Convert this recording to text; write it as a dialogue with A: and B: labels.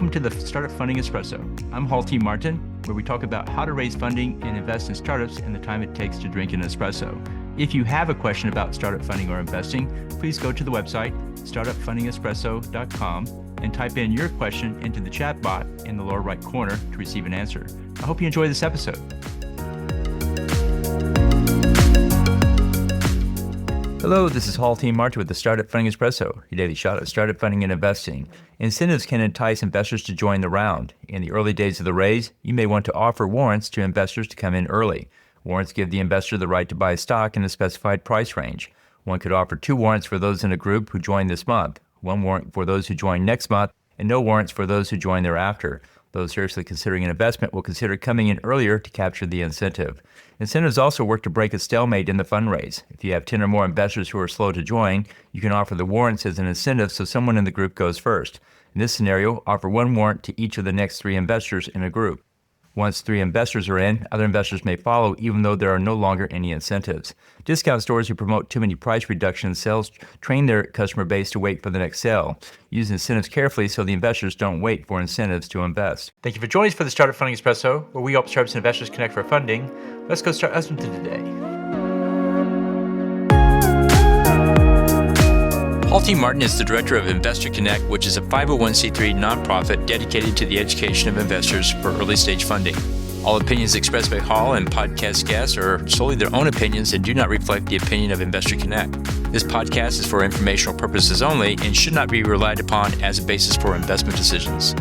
A: Welcome to the Startup Funding Espresso. I'm Hall T. Martin, where we talk about how to raise funding and invest in startups and the time it takes to drink an espresso. If you have a question about startup funding or investing, please go to the website, startupfundingespresso.com, and type in your question into the chat bot in the lower right corner to receive an answer. I hope you enjoy this episode. Hello, this is Hall T. Martin with the Startup Funding Espresso, your daily shot of startup funding and investing. Incentives can entice investors to join the round. In the early days of the raise, you may want to offer warrants to investors to come in early. Warrants give the investor the right to buy stock in a specified price range. One could offer 2 warrants for those in a group who join this month, 1 warrant for those who join next month, and no warrants for those who join thereafter. Those seriously considering an investment will consider coming in earlier to capture the incentive. Incentives also work to break a stalemate in the fundraise. If you have 10 or more investors who are slow to join, you can offer the warrants as an incentive so someone in the group goes first. In this scenario, offer 1 warrant to each of the next 3 investors in a group. Once 3 investors are in, other investors may follow even though there are no longer any incentives. Discount stores who promote too many price reduction sales train their customer base to wait for the next sale. Use incentives carefully so the investors don't wait for incentives to invest. Thank you for joining us for the Startup Funding Espresso, where we help startups and investors connect for funding. Let's go start us into today. Hall T. Martin is the director of Investor Connect, which is a 501c3 nonprofit dedicated to the education of investors for early stage funding. All opinions expressed by Hall and podcast guests are solely their own opinions and do not reflect the opinion of Investor Connect. This podcast is for informational purposes only and should not be relied upon as a basis for investment decisions.